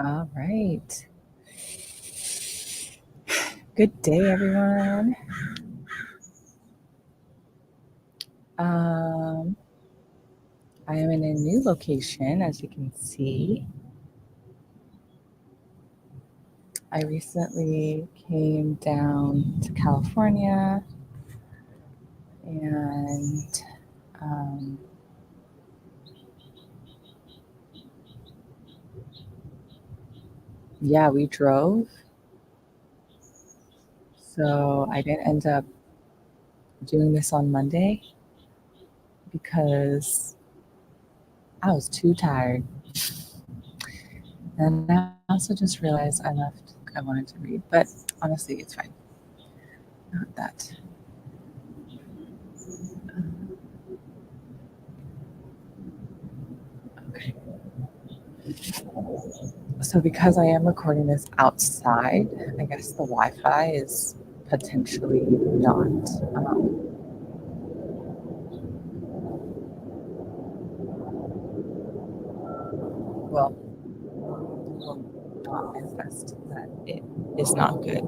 All right. Good day, everyone. I am in a new location, as you can see. I recently came down to California and yeah, we drove. So I didn't end up doing this on Monday because I was too tired. And I also just realized I wanted to read, but honestly, it's fine. Not that. Okay. So because I am recording this outside, I guess the Wi-Fi is potentially not. Well, will not manifest that it is not good.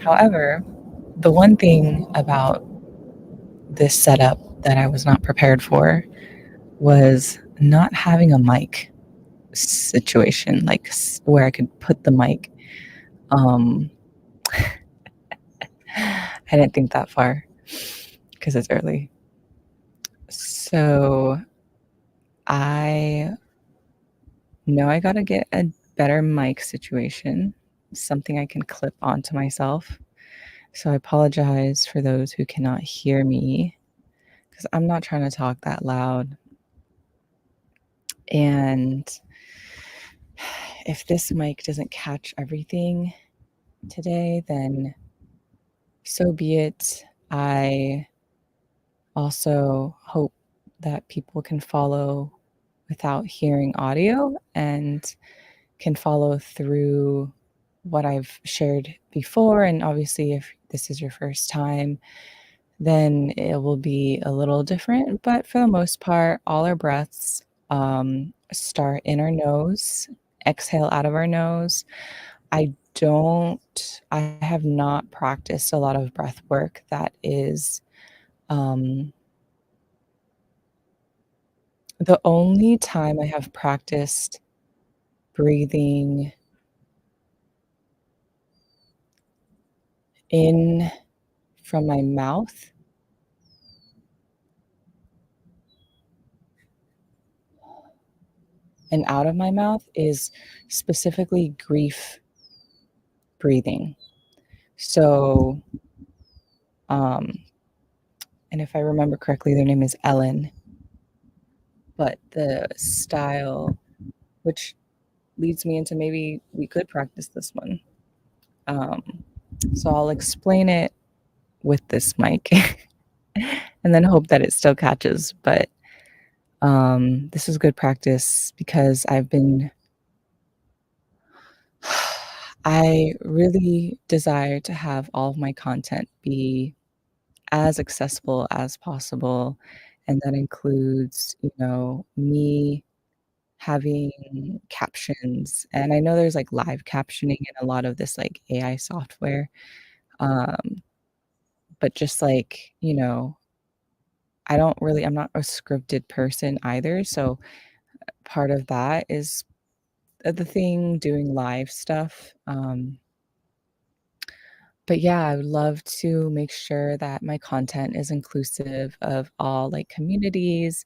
However, the one thing about this setup that I was not prepared for was not having a mic situation, like where I could put the mic. I didn't think that far because it's early. So I know I got to get a better mic situation, something I can clip onto myself. So I apologize for those who cannot hear me because I'm not trying to talk that loud. And if this mic doesn't catch everything today, then so be it. I also hope that people can follow without hearing audio and can follow through what I've shared before. And obviously, if this is your first time, then it will be a little different. But for the most part, all our breaths start in our nose, exhale out of our nose. I have not practiced a lot of breath work that is the only time I have practiced breathing in from my mouth and out of my mouth is specifically grief breathing. So, and if I remember correctly, their name is Ellen. But the style, which leads me into maybe we could practice this one. So I'll explain it with this mic and then hope that it still catches. But this is good practice because I really desire to have all of my content be as accessible as possible. And that includes, me having captions. And I know there's like live captioning in a lot of this like AI software. But just like, I'm not a scripted person either. So part of that is the thing doing live stuff. But yeah, I would love to make sure that my content is inclusive of all like communities,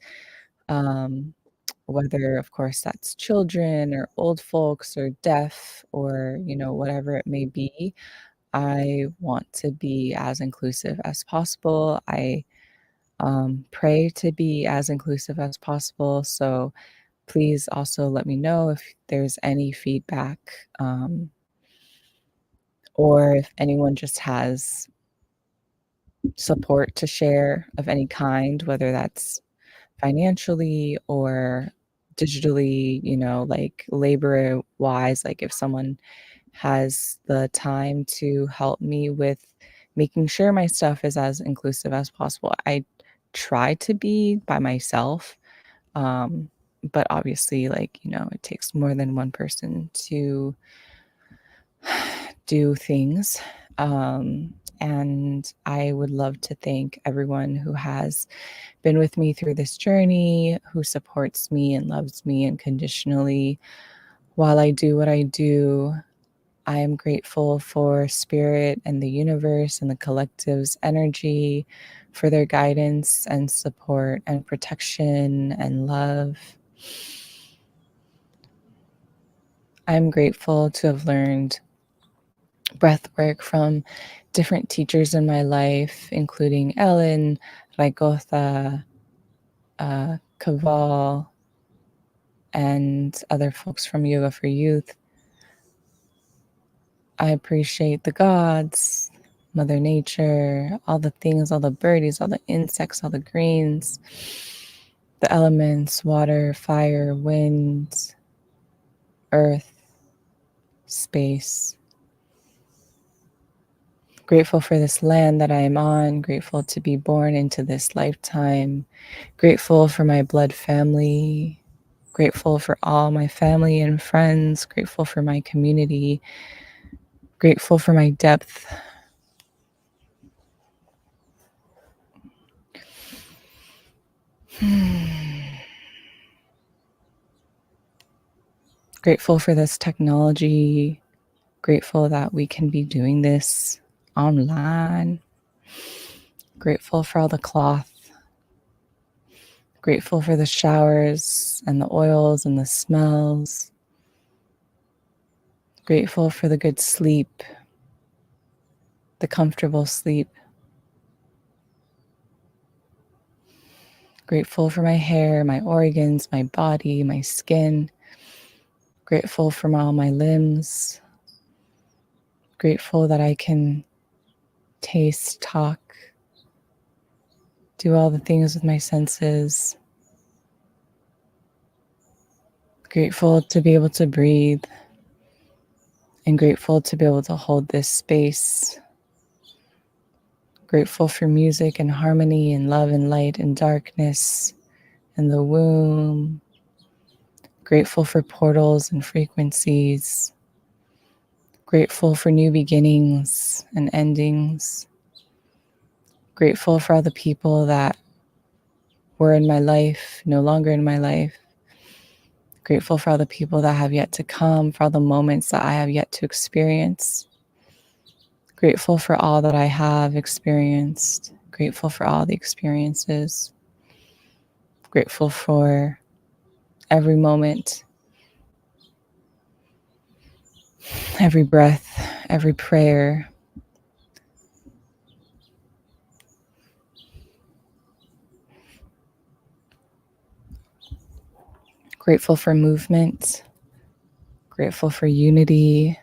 whether of course that's children or old folks or deaf or, whatever it may be. I want to be as inclusive as possible. I pray to be as inclusive as possible. So please also let me know if there's any feedback or if anyone just has support to share of any kind, whether that's financially or digitally, like labor wise, like if someone has the time to help me with making sure my stuff is as inclusive as possible. I try to be by myself. but obviously, like, it takes more than one person to do things. And I would love to thank everyone who has been with me through this journey, who supports me and loves me unconditionally while I do what I do. I am grateful for spirit and the universe and the collective's energy, for their guidance and support and protection and love. I'm grateful to have learned breath work from different teachers in my life, including Ellen, Raigotha, Kaval, and other folks from Yoga for Youth. I appreciate the gods, Mother Nature, all the things, all the birdies, all the insects, all the greens, the elements, water, fire, wind, earth, space. Grateful for this land that I am on, grateful to be born into this lifetime, grateful for my blood family, grateful for all my family and friends, grateful for my community, grateful for my depth. Grateful for this technology, grateful that we can be doing this online, grateful for all the cloth, grateful for the showers and the oils and the smells, grateful for the good sleep, the comfortable sleep, grateful for my hair, my organs, my body, my skin, grateful for all my limbs, grateful that I can taste, talk, do all the things with my senses, grateful to be able to breathe, and grateful to be able to hold this space. Grateful for music and harmony and love and light and darkness and the womb. Grateful for portals and frequencies. Grateful for new beginnings and endings. Grateful for all the people that were in my life, no longer in my life. Grateful for all the people that have yet to come, for all the moments that I have yet to experience. Grateful for all that I have experienced. Grateful for all the experiences. Grateful for every moment, every breath, every prayer. Grateful for movement. Grateful for unity.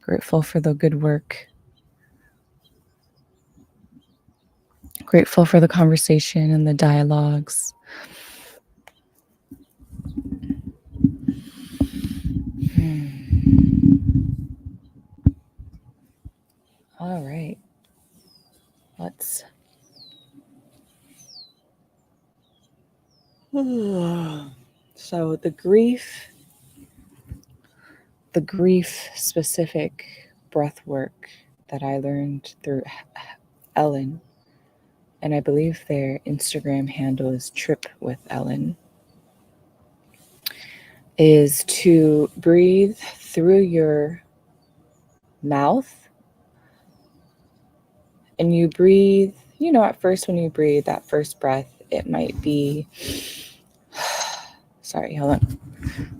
Grateful for the good work. Grateful for the conversation and the dialogues. All right. Let's. So the grief specific breath work that I learned through Ellen, and I believe their Instagram handle is Trip with Ellen, is to breathe through your mouth. And you breathe, at first when you breathe that first breath, it might be, sorry, hold on.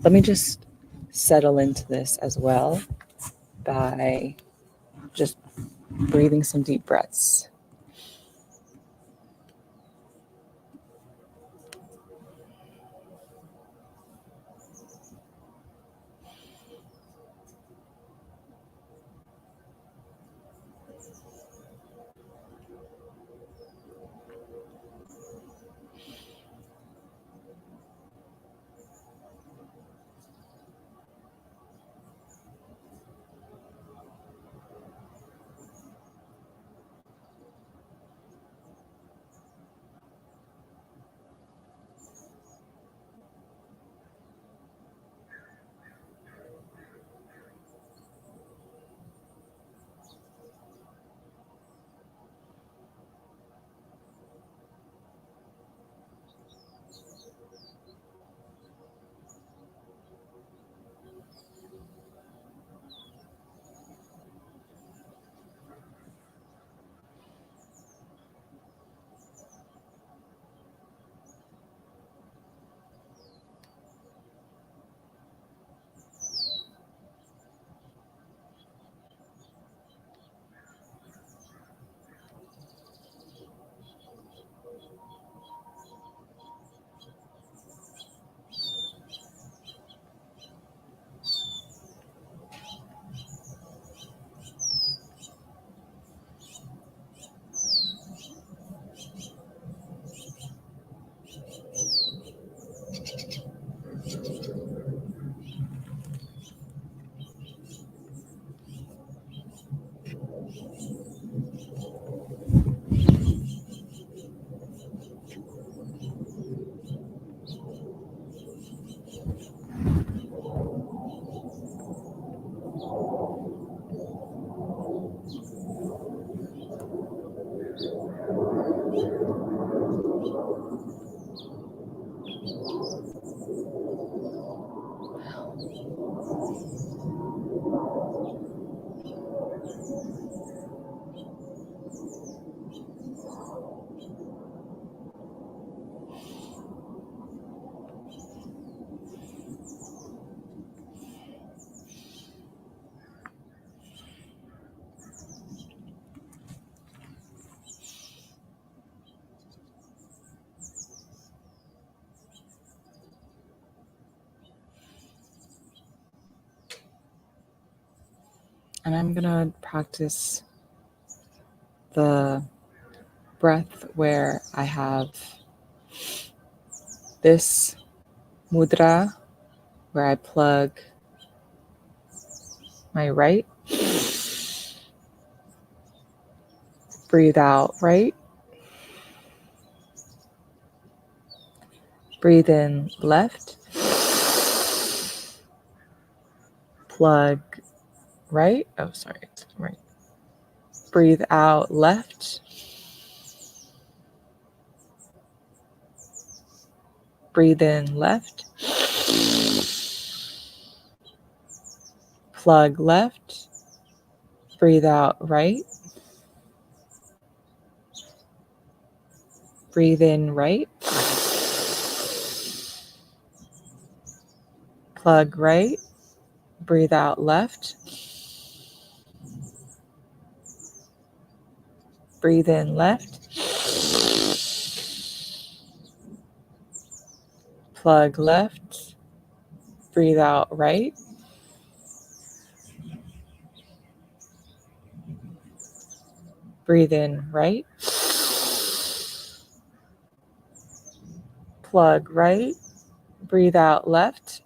Let me just settle into this as well by just breathing some deep breaths. And I'm going to practice the breath where I have this mudra where I plug my right, breathe out right, breathe in left, plug right, right, breathe out left, breathe in left, plug left, breathe out right, breathe in right, plug right, breathe out left, breathe in left, plug left, breathe out right, breathe in right, plug right, breathe out left,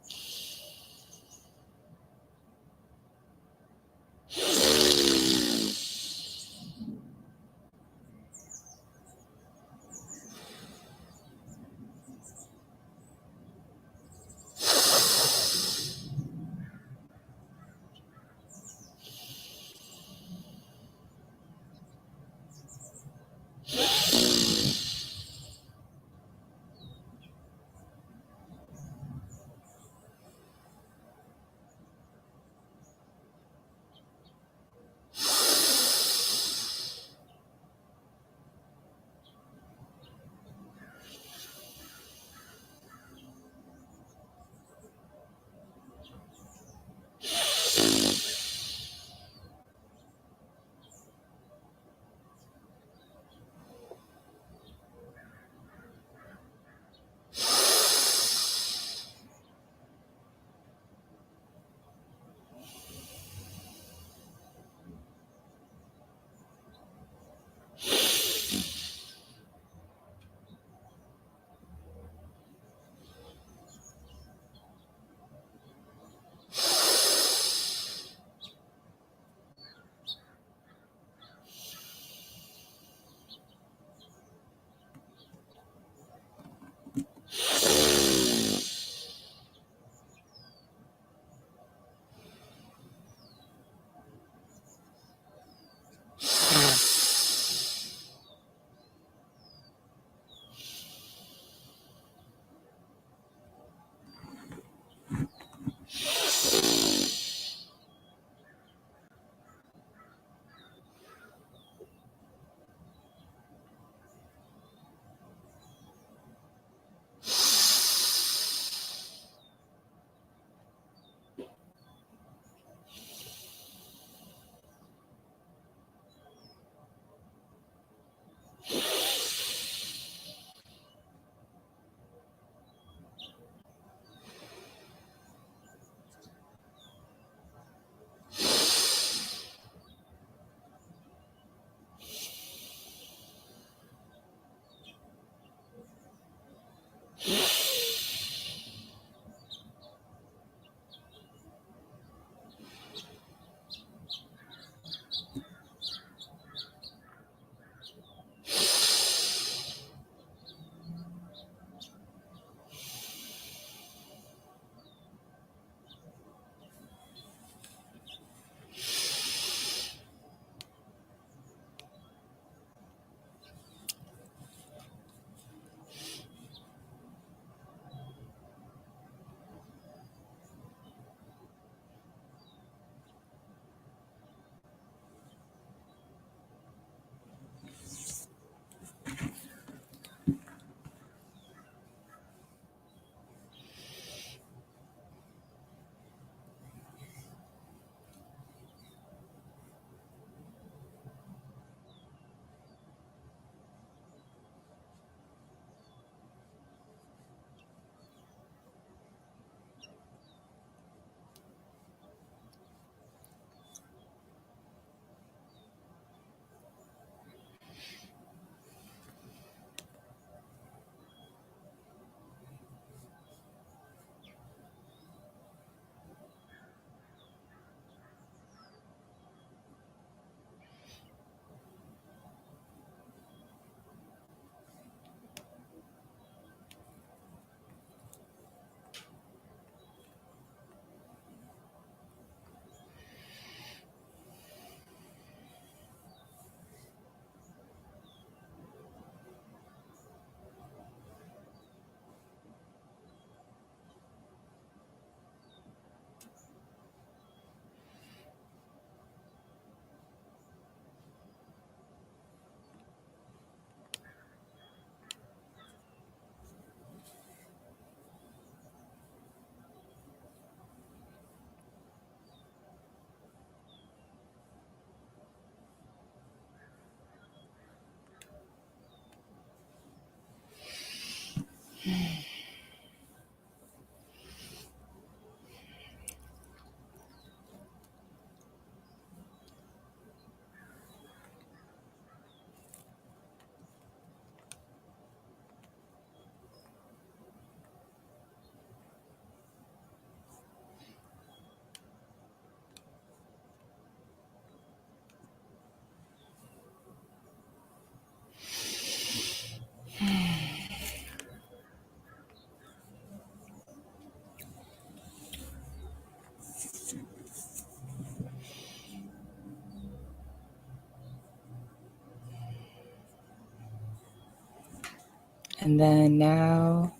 And then now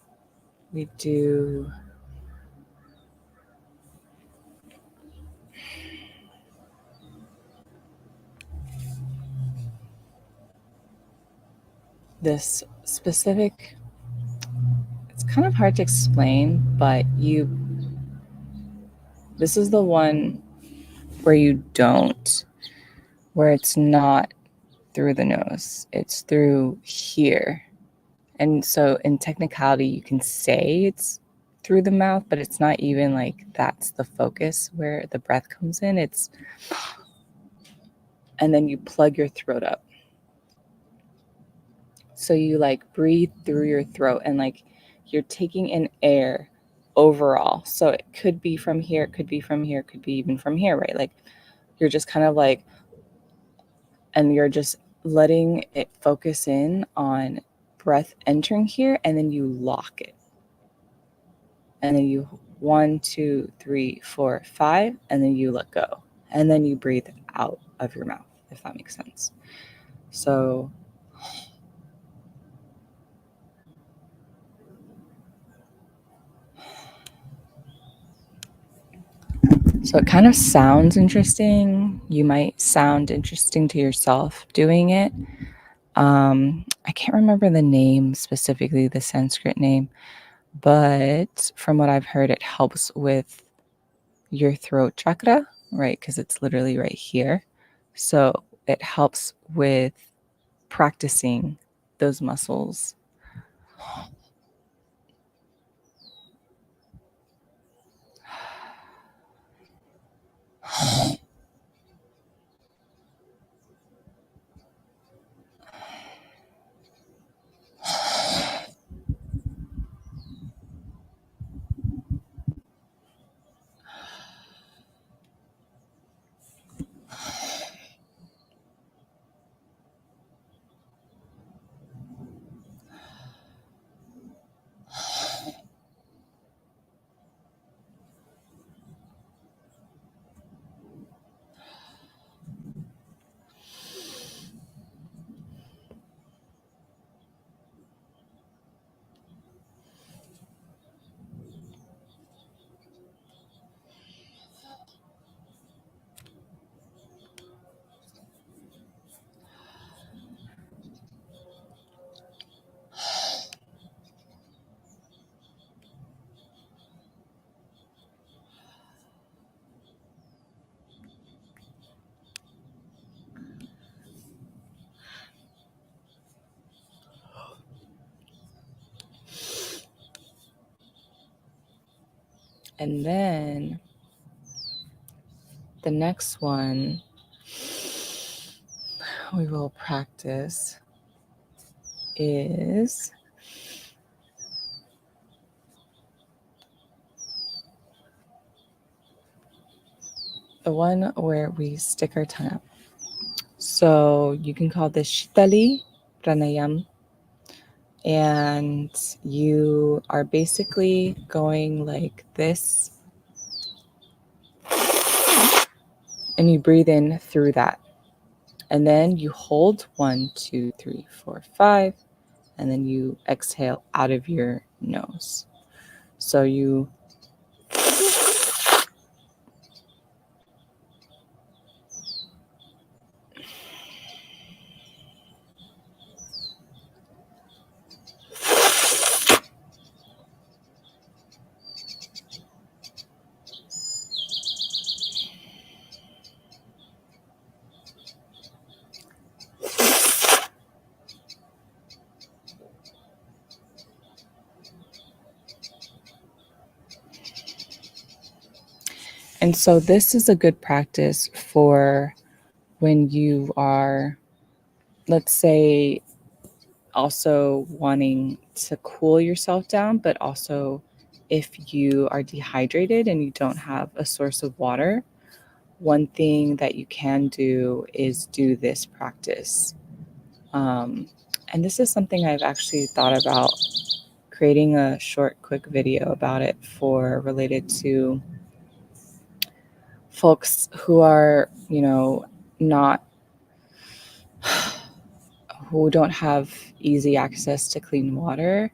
we do this specific, it's kind of hard to explain, but this is the one where you don't, where it's not through the nose, it's through here. And so in technicality, you can say it's through the mouth, but it's not even like that's the focus where the breath comes in. It's, and then you plug your throat up. So you like breathe through your throat and like you're taking in air overall. So it could be from here, it could be from here, it could be even from here, right? Like you're just kind of like, and you're just letting it focus in on breath entering here, and then you lock it. And then you 1, 2, 3, 4, 5, and then you let go. And then you breathe out of your mouth, if that makes sense. So it kind of sounds interesting. You might sound interesting to yourself doing it. I can't remember the name specifically, the Sanskrit name, but from what I've heard, it helps with your throat chakra, right? Because it's literally right here. So it helps with practicing those muscles. And then the next one we will practice is the one where we stick our tongue up. So you can call this Shitali Pranayama. And you are basically going like this. And you breathe in through that. And then you hold 1, 2, 3, 4, 5. And then you exhale out of your nose. So you And so this is a good practice for when you are, let's say, also wanting to cool yourself down, but also if you are dehydrated and you don't have a source of water, one thing that you can do is do this practice. And this is something I've actually thought about creating a short, quick video about it for related to folks who are, not, who don't have easy access to clean water.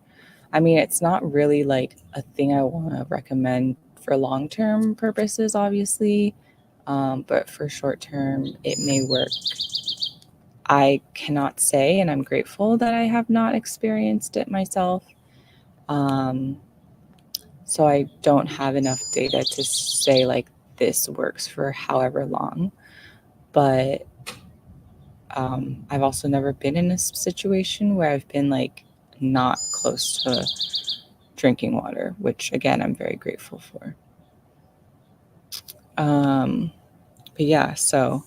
I mean, it's not really like a thing I want to recommend for long term purposes, obviously, but for short term, it may work. I cannot say, and I'm grateful that I have not experienced it myself. Um, so I don't have enough data to say like this works for however long. But I've also never been in a situation where I've been like not close to drinking water, which again, I'm very grateful for. Um, but yeah, so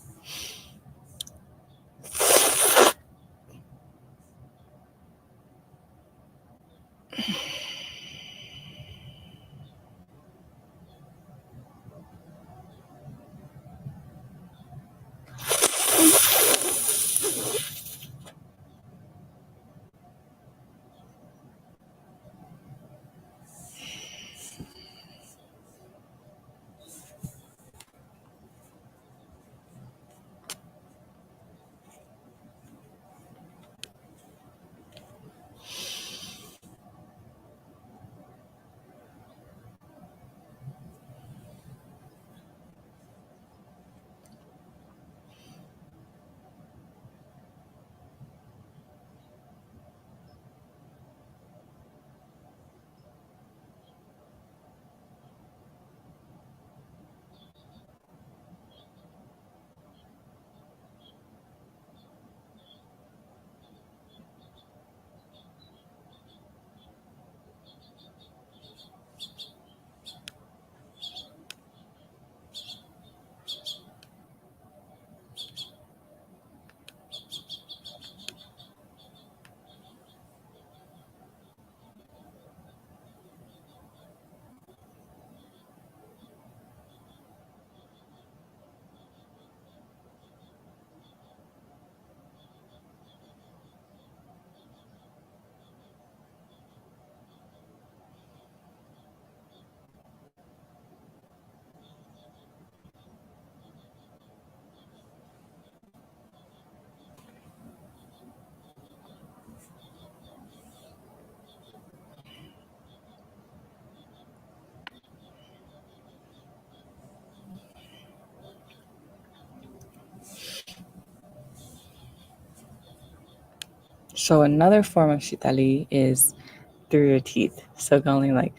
another form of shitali is through your teeth. So going like,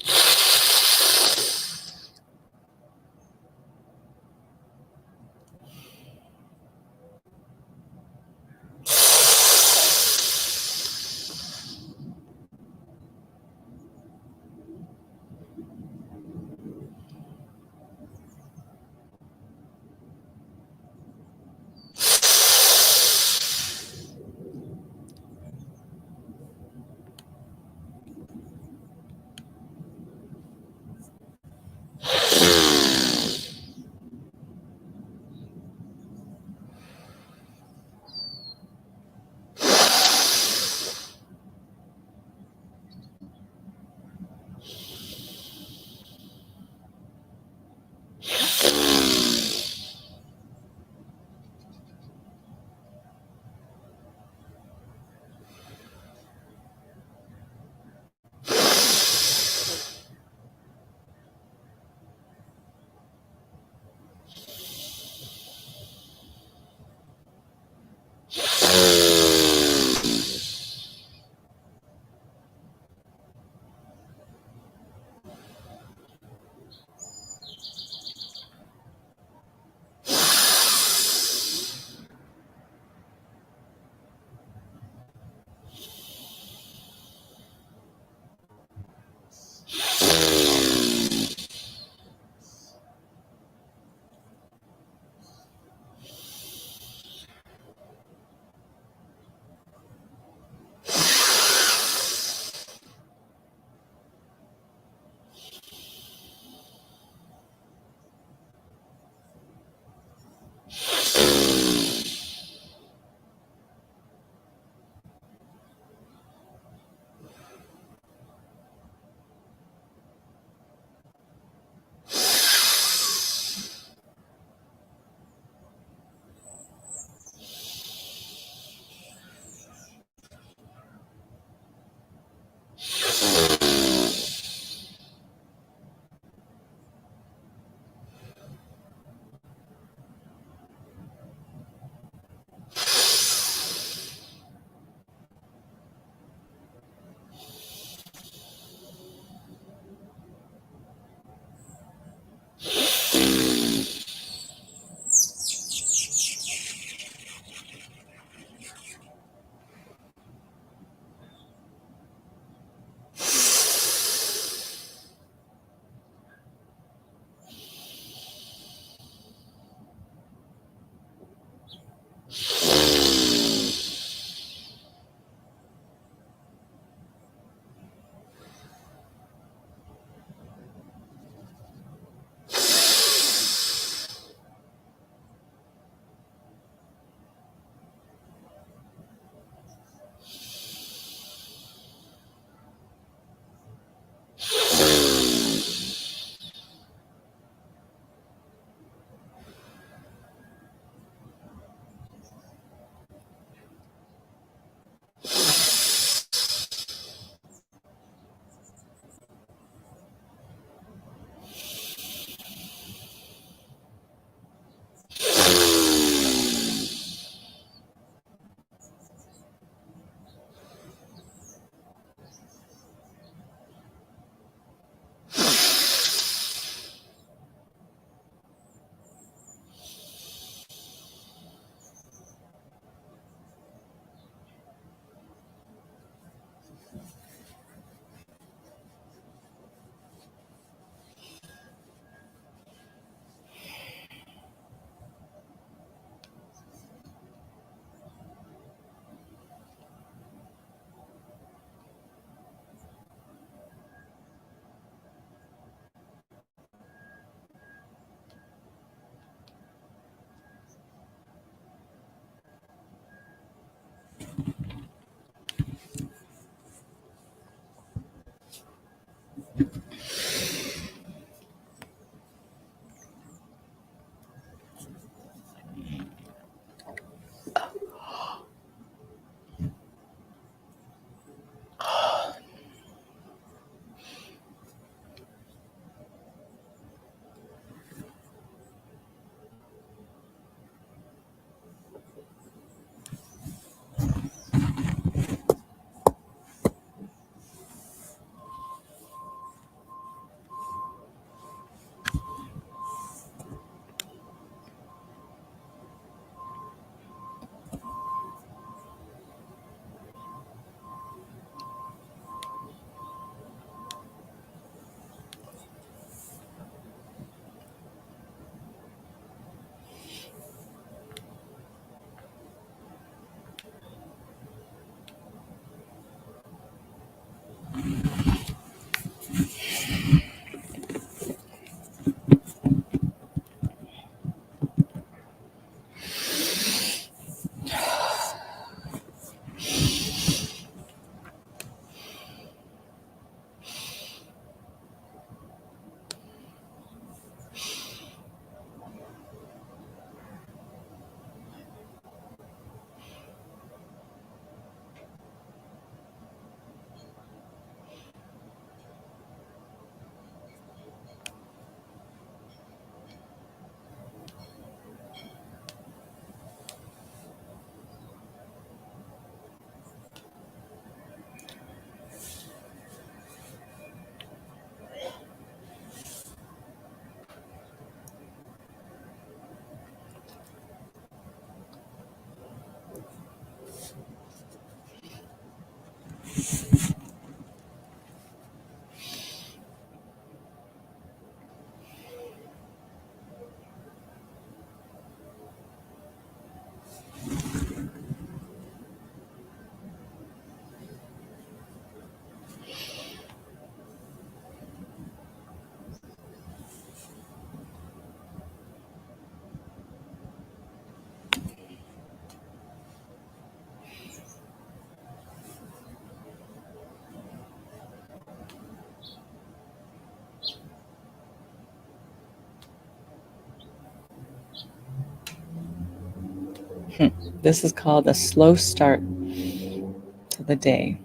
This is called a slow start to the day,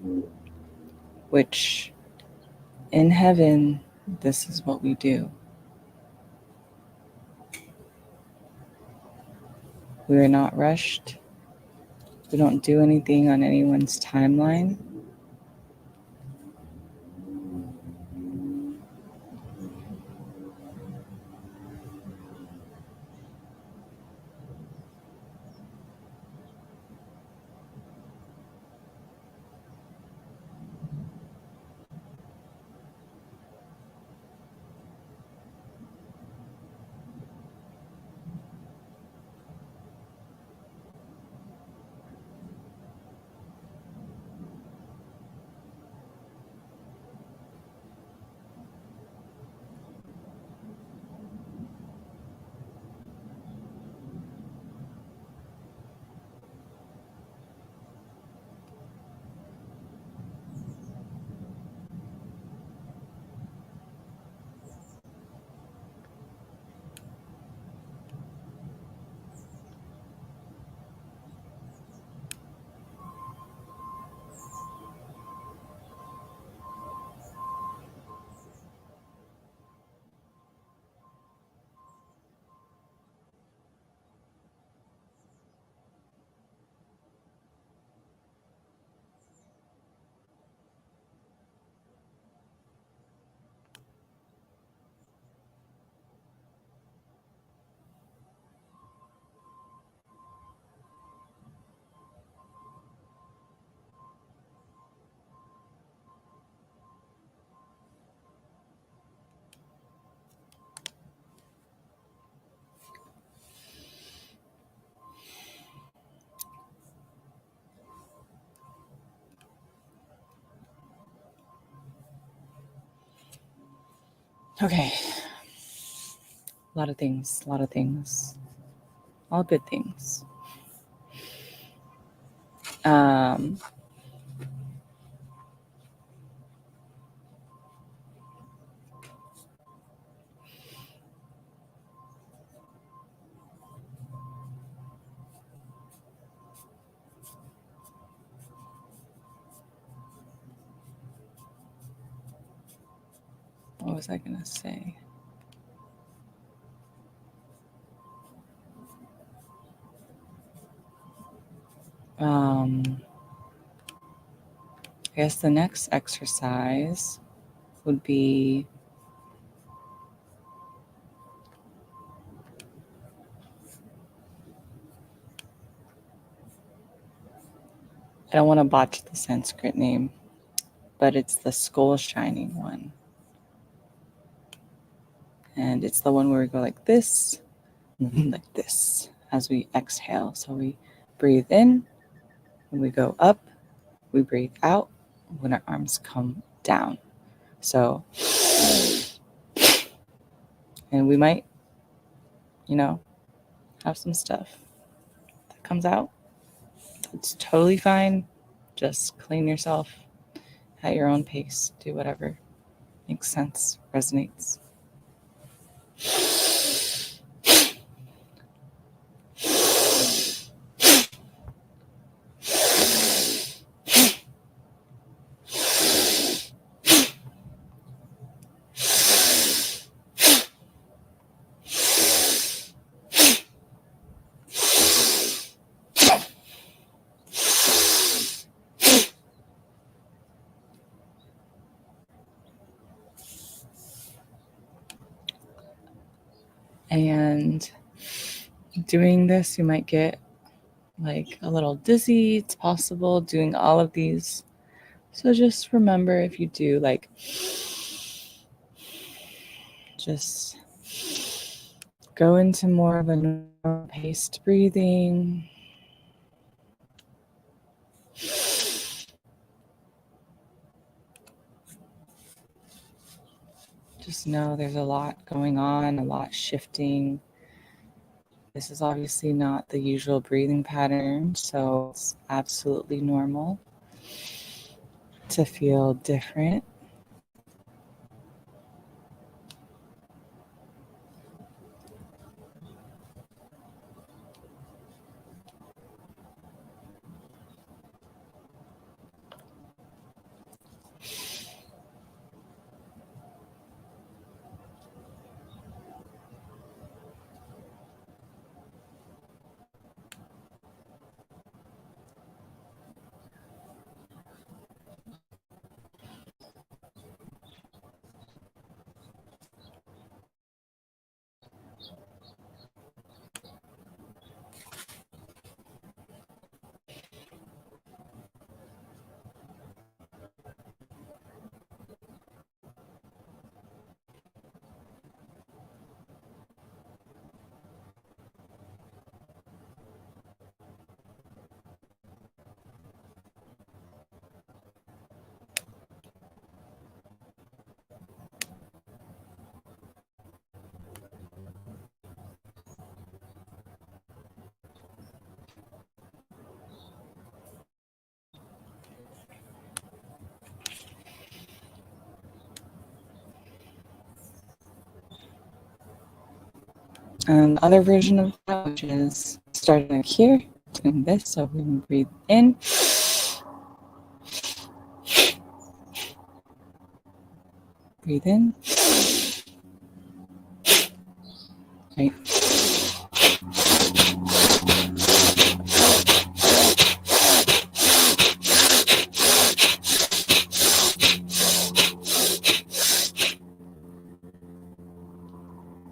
which in heaven, this is what we do. We are not rushed. We don't do anything on anyone's timeline. Okay. A lot of things, all good things. Um, what was I going to say? I guess the next exercise would be I don't want to botch the Sanskrit name, but it's the skull shining one. And it's the one where we go like this, like this, as we exhale. So we breathe in, when we go up, we breathe out when our arms come down. So, and we might, have some stuff that comes out. It's totally fine. Just clean yourself at your own pace. Do whatever makes sense, resonates. And doing this, you might get like a little dizzy. It's possible doing all of these So just remember, if you do, like, just go into more of a normal paced breathing. Just know there's a lot going on, a lot shifting. This is obviously not the usual breathing pattern, so it's absolutely normal to feel different. And the other version of that, which is starting like here, doing this, so we can breathe in. Breathe in. Right.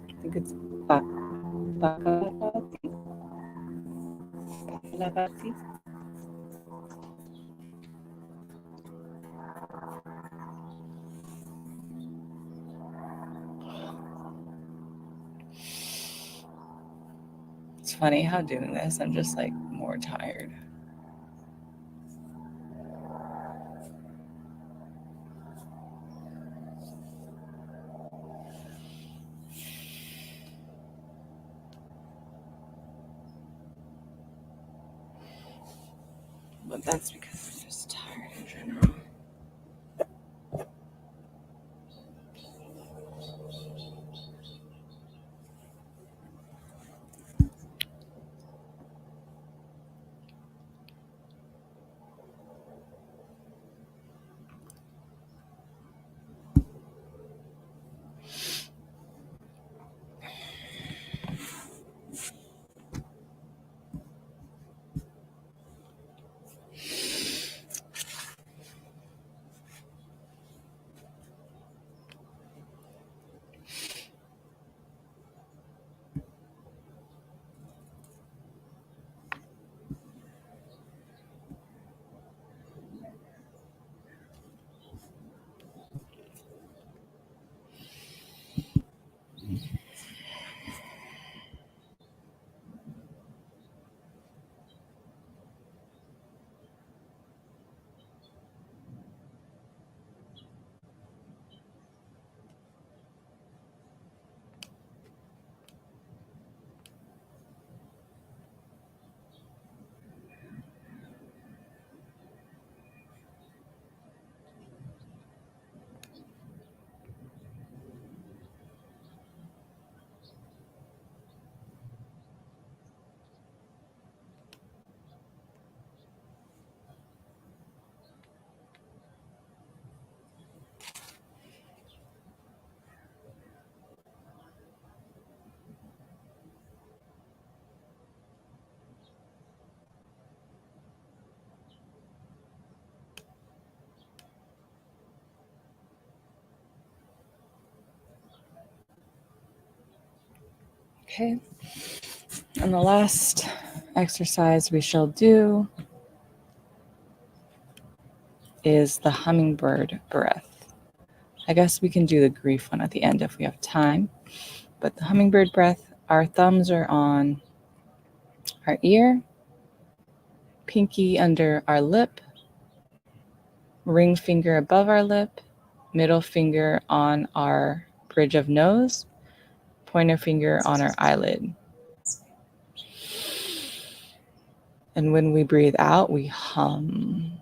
I think it's Bhagavati. It's funny how doing this, I'm just like more tired. But that's because I'm just tired in general. Okay. And the last exercise we shall do is the hummingbird breath. I guess we can do the grief one at the end if we have time. But the hummingbird breath, our thumbs are on our ear, pinky under our lip, ring finger above our lip, middle finger on our bridge of nose, pointer finger on our eyelid. And when we breathe out, we hum.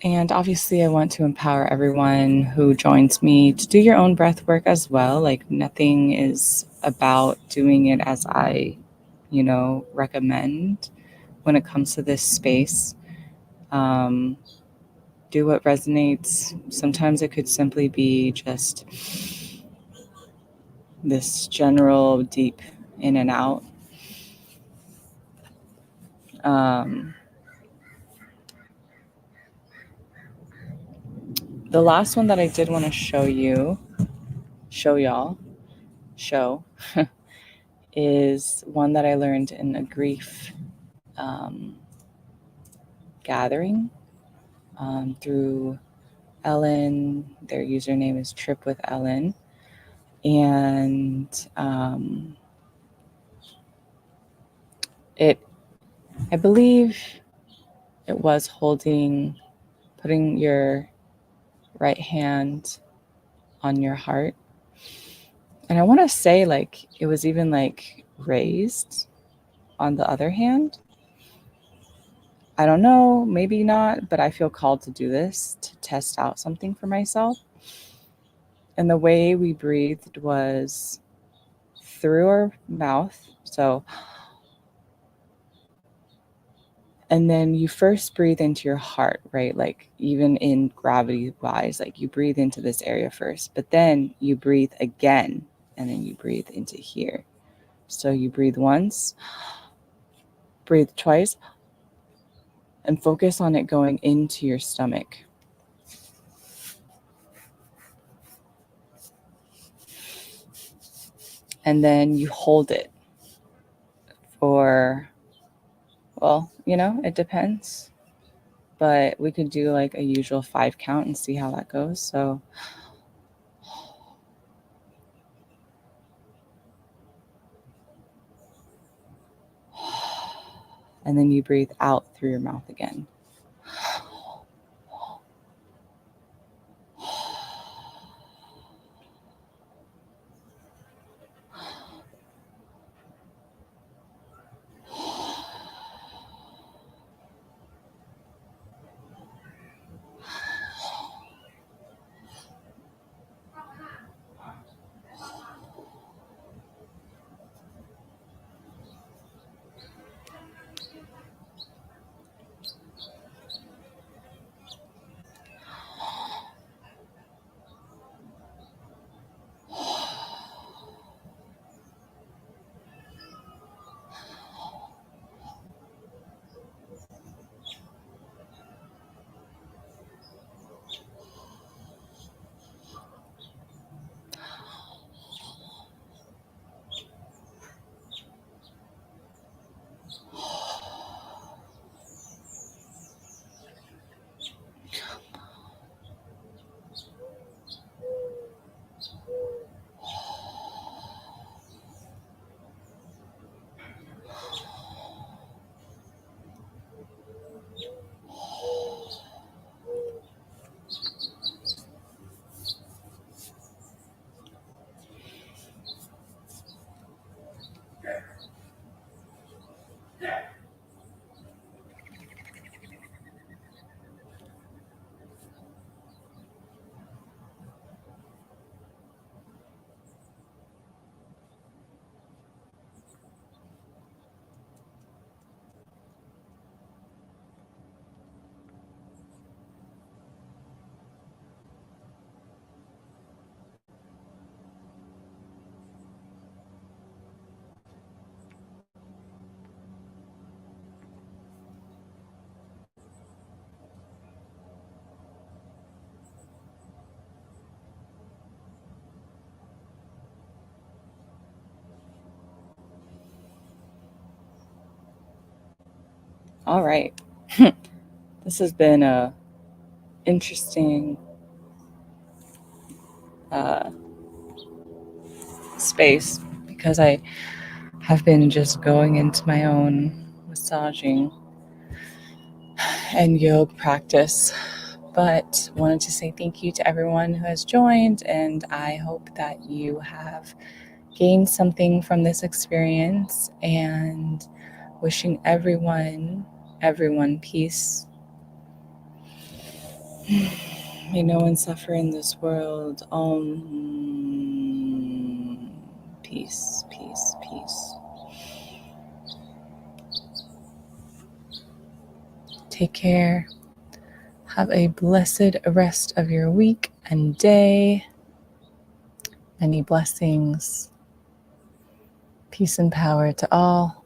And obviously, I want to empower everyone who joins me to do your own breath work as well. Like, nothing is about doing it as I, recommend when it comes to this space. Do what resonates. Sometimes it could simply be just this general deep in and out. The last one that I did want to show y'all, is one that I learned in a grief gathering through Ellen. Their username is Trip with Ellen. And I believe it was putting your right hand on your heart. And I want to say like it was even like raised on the other hand. I don't know, maybe not, but I feel called to do this to test out something for myself. And the way we breathed was through our mouth. So, and then you first breathe into your heart, right? Like even in gravity wise, like you breathe into this area first, but then you breathe again and then you breathe into here. So you breathe once, breathe twice, and focus on it going into your stomach. And then you hold it for, well, it depends. But we could do like a usual 5 count and see how that goes. So and then you breathe out through your mouth again. All right. This has been a interesting uh, space because I have been just going into my own massaging and yoga practice. But wanted to say thank you to everyone who has joined, and I hope that you have gained something from this experience, and wishing everyone peace. May no one suffer in this world. Peace, peace, peace. Take care. Have a blessed rest of your week and day. Many blessings. Peace and power to all.